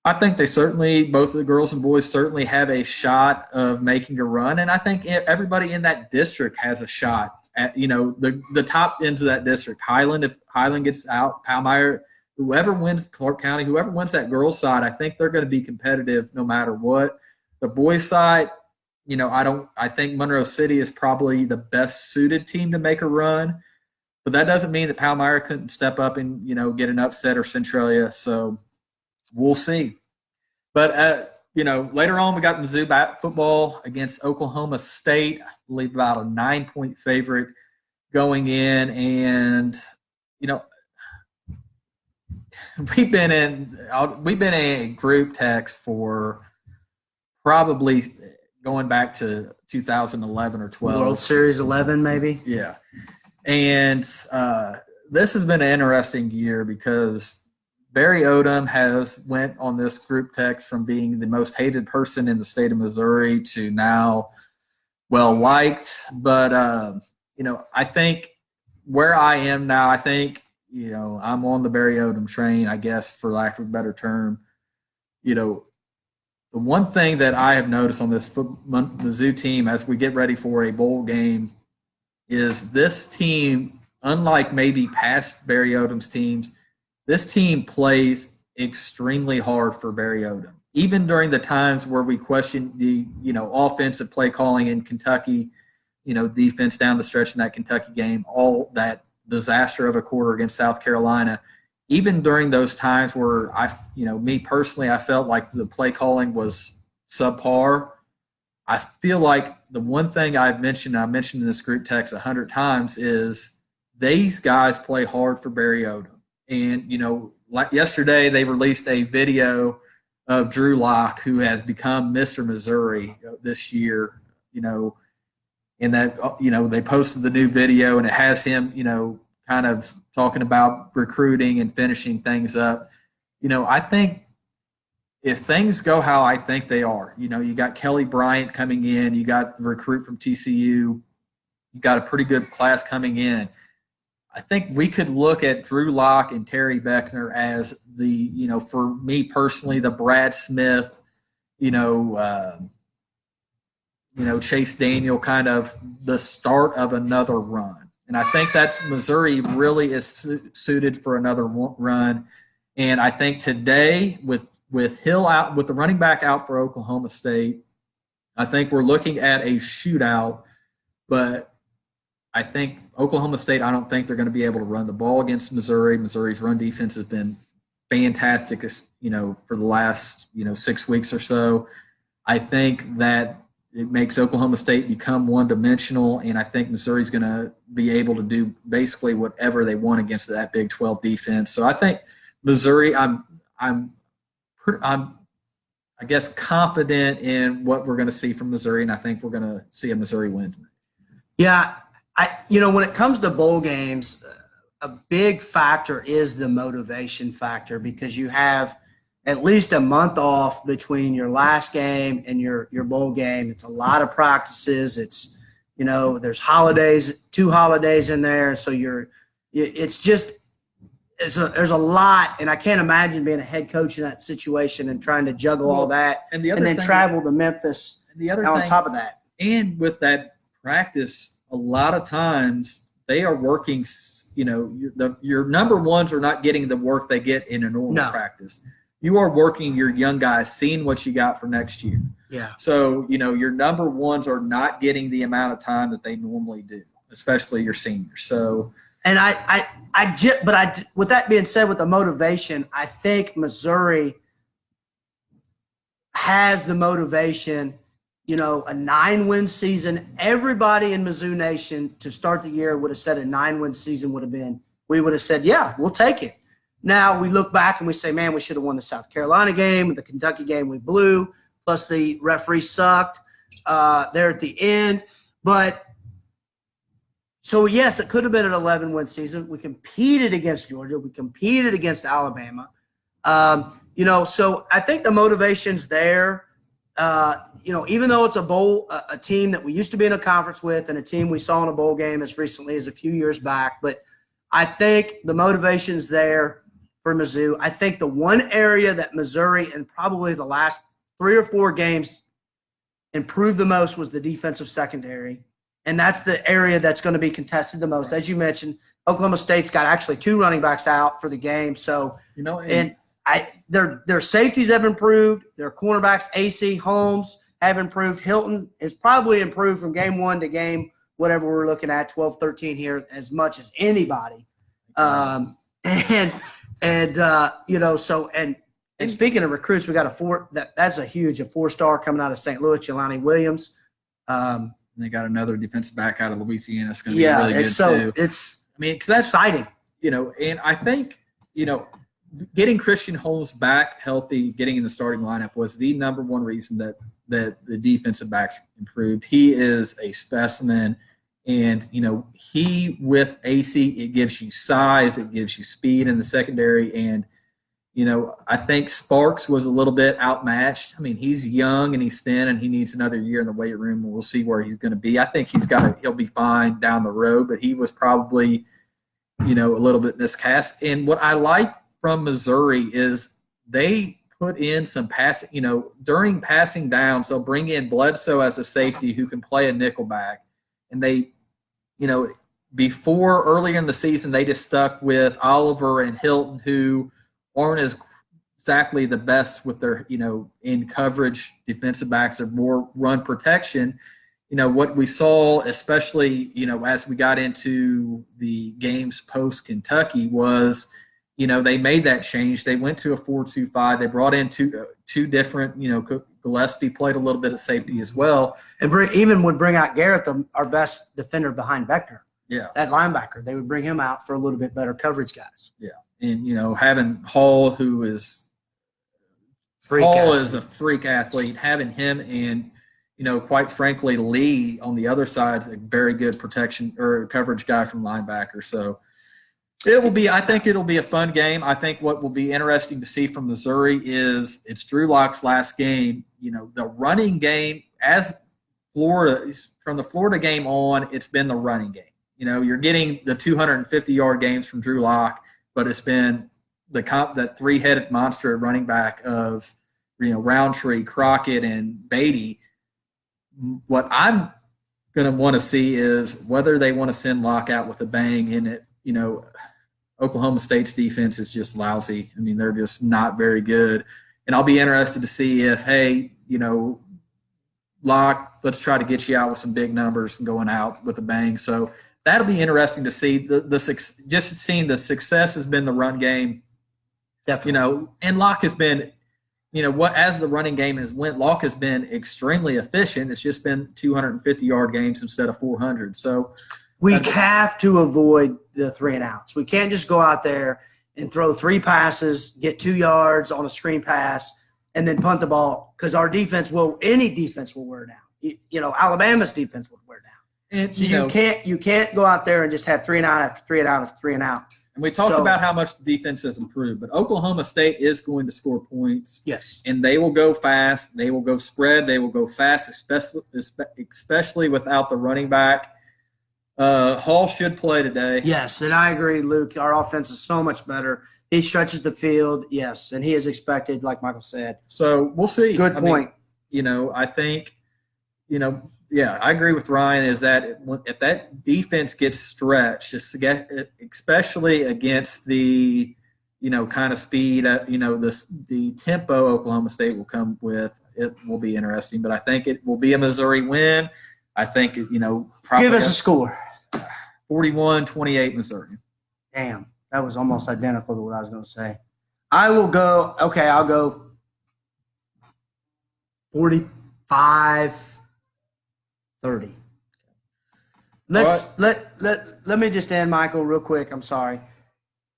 I think they certainly, both the girls and boys certainly have a shot of making a run. And I think everybody in that district has a shot at, the top ends of that district. Highland, if Highland gets out, Palmyra, whoever wins Clark County, whoever wins that girls side, I think they're going to be competitive no matter what. The boys side, I think Monroe City is probably the best suited team to make a run. But that doesn't mean that Palmyra couldn't step up and, get an upset, or Centralia. So we'll see. But, later on we got Mizzou football against Oklahoma State. I believe about a 9-point favorite going in. And, we've been in a group text for probably going back to 2011 or 12. World Series 11, maybe. Yeah, and this has been an interesting year because Barry Odom has went on this group text from being the most hated person in the state of Missouri to now well liked. But I think where I am now, I think I'm on the Barry Odom train, I guess, for lack of a better term. The one thing that I have noticed on this Mizzou team as we get ready for a bowl game is this team, unlike maybe past Barry Odom's teams, this team plays extremely hard for Barry Odom. Even during the times where we question the offensive play calling in Kentucky, defense down the stretch in that Kentucky game, all that disaster of a quarter against South Carolina, even during those times where me personally, I felt like the play calling was subpar. I feel like the one thing I mentioned in this group text 100 times is these guys play hard for Barry Odom. And, like yesterday, they released a video of Drew Lock, who has become Mr. Missouri this year, and that, they posted the new video and it has him, kind of talking about recruiting and finishing things up. I think if things go how I think they are, you got Kelly Bryant coming in, you got the recruit from TCU, you got a pretty good class coming in. I think we could look at Drew Lock and Terry Beckner as the, for me personally, the Brad Smith, Chase Daniel kind of the start of another run. And I think that's Missouri really is suited for another run. And I think today with Hill out, with the running back out for Oklahoma State, I think we're looking at a shootout, but I think Oklahoma State, I don't think they're going to be able to run the ball against Missouri. Missouri's run defense has been fantastic, for the last, 6 weeks or so. I think that it makes Oklahoma State become one-dimensional, and I think Missouri's going to be able to do basically whatever they want against that Big 12 defense. So I think Missouri, I'm I guess confident in what we're going to see from Missouri, and I think we're going to see a Missouri win tonight. Yeah, when it comes to bowl games, a big factor is the motivation factor because you have at least a month off between your last game and your bowl game. It's a lot of practices. It's, there's holidays, 2 holidays in there. So there's a lot, and I can't imagine being a head coach in that situation and trying to juggle all that and then travel to Memphis on top of that. And with that practice, a lot of times they are working, your number ones are not getting the work they get in a normal practice. You are working your young guys, seeing what you got for next year. Yeah. So, your number ones are not getting the amount of time that they normally do, especially your seniors. So, and with that being said, with the motivation, I think Missouri has the motivation. A 9-win season. Everybody in Mizzou Nation to start the year would have said a 9-win season we would have said, yeah, we'll take it. Now we look back and we say, man, we should have won the South Carolina game, the Kentucky game we blew, plus the referee sucked there at the end. But so, yes, it could have been an 11-win season. We competed against Georgia. We competed against Alabama. So I think the motivation's there. Even though it's a team that we used to be in a conference with and a team we saw in a bowl game as recently as a few years back, but I think the motivation's there for Mizzou. I think the one area that Missouri in probably the last 3 or 4 games improved the most was the defensive secondary, and that's the area that's going to be contested the most. As you mentioned, Oklahoma State's got actually 2 running backs out for the game, so their safeties have improved. Their cornerbacks, AC, Holmes, have improved. Hilton has probably improved from game 1 to game whatever we're looking at, 12, 13 here, as much as anybody. And speaking of recruits, we got that's a 4-star coming out of St. Louis, Jelani Williams. And they got another defensive back out of Louisiana. It's going to be really good too. Because that's exciting. And I think, getting Christian Holmes back healthy, getting in the starting lineup was the number one reason that the defensive backs improved. He is a specimen. And, he with AC, it gives you size, it gives you speed in the secondary. And, I think Sparks was a little bit outmatched. I mean, he's young and he's thin and he needs another year in the weight room. And we'll see where he's going to be. I think he'll be fine down the road, but he was probably, a little bit miscast. And what I liked from Missouri is they put in some passing, during passing downs, they'll bring in Bledsoe as a safety who can play a nickelback. And they, before earlier in the season, they just stuck with Oliver and Hilton, who aren't exactly the best with their, in coverage defensive backs. They're more run protection. What we saw, especially, as we got into the games post Kentucky was, they made that change. They went to a 4-2-5. They brought in two different, Gillespie played a little bit of safety as well. And even would bring out Garrett, our best defender behind Beckner. Yeah. That linebacker. They would bring him out for a little bit better coverage guys. Yeah. And, having Hall, who is a freak athlete, having him and, quite frankly, Lee on the other side is a very good protection or coverage guy from linebacker. So I think it'll be a fun game. I think what will be interesting to see from Missouri is it's Drew Lock's last game. The running game from the Florida game on, it's been the running game. You're getting the 250-yard games from Drew Lock, but it's been that three-headed monster running back of, Roundtree, Crockett, and Beatty. What I'm going to want to see is whether they want to send Lock out with a bang in it. Oklahoma State's defense is just lousy. I mean, they're just not very good. And I'll be interested to see if, hey, Lock, let's try to get you out with some big numbers and going out with a bang. So that'll be interesting to see. Just seeing the success has been the run game. Definitely. And Locke has been, as the running game has went, Locke has been extremely efficient. It's just been 250-yard games instead of 400. So we have to avoid the 3-and-outs. We can't just go out there and throw 3 passes, get 2 yards on a screen pass, and then punt the ball because any defense will wear down. Alabama's defense will wear down. And so you can't go out there and just have 3-and-out after 3-and-out after 3-and-out. And we talked about how much the defense has improved, but Oklahoma State is going to score points. Yes. And they will go fast. They will go spread. They will go fast, especially without the running back. Hall should play today. Yes, and I agree, Luke. Our offense is so much better. He stretches the field, yes, and he is expected, like Michael said. So we'll see. Good point. I think, I agree with Ryan is that if that defense gets stretched, especially against the, kind of speed, the tempo Oklahoma State will come with, it will be interesting. But I think it will be a Missouri win. I think, probably give us a score. 41-28 Missouri. Damn, that was almost identical to what I was going to say. I'll go 45-30. Let me just end, Michael, real quick. I'm sorry.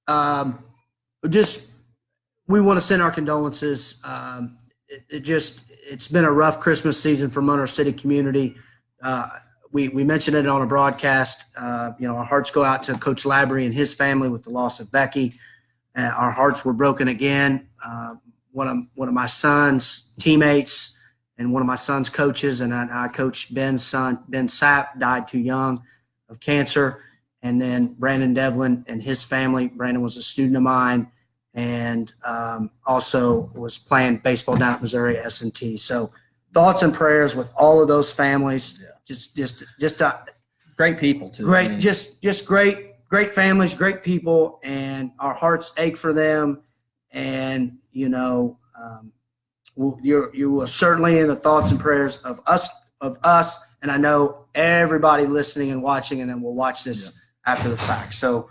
We want to send our condolences. It's been a rough Christmas season for Monroe City community. We mentioned it on a broadcast. Our hearts go out to Coach Labrie and his family with the loss of Becky. Our hearts were broken again. One of my son's teammates and one of my son's coaches, and I coached Ben's son, Ben Sapp, died too young of cancer. And then Brandon Devlin and his family. Brandon was a student of mine and also was playing baseball down at Missouri S&T. So thoughts and prayers with all of those families. Yeah. Just great people too. Great, just great families, great people, and our hearts ache for them. And you will certainly in the thoughts and prayers of us, and I know everybody listening and watching, and then we'll watch this after the fact. So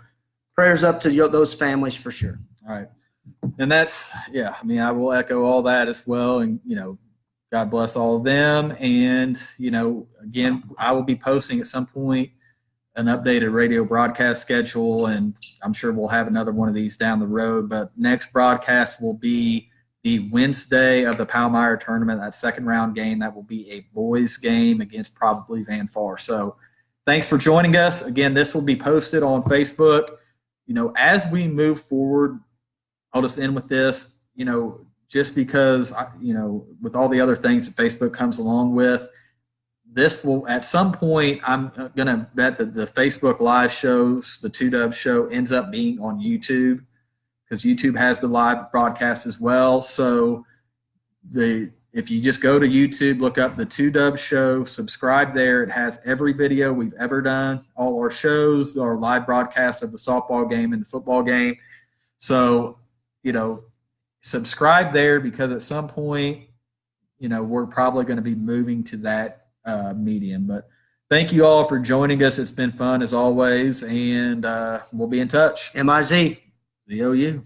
prayers up to those families for sure. All right, and that's I will echo all that as well, and God bless all of them. And, again, I will be posting at some point an updated radio broadcast schedule, and I'm sure we'll have another one of these down the road. But next broadcast will be the Wednesday of the Palmyra tournament, that second round game. That will be a boys game against probably Van Far. So thanks for joining us. Again, this will be posted on Facebook. As we move forward, I'll just end with this, just because, with all the other things that Facebook comes along with, this will, at some point, I'm going to bet that the Facebook live shows, the 2Dub show, ends up being on YouTube, because YouTube has the live broadcast as well. So if you just go to YouTube, look up the 2Dub show, subscribe there. It has every video we've ever done, all our shows, our live broadcast of the softball game and the football game. So, subscribe there, because at some point, we're probably going to be moving to that medium. But thank you all for joining us. It's been fun as always, and we'll be in touch. MIZ. ZOU.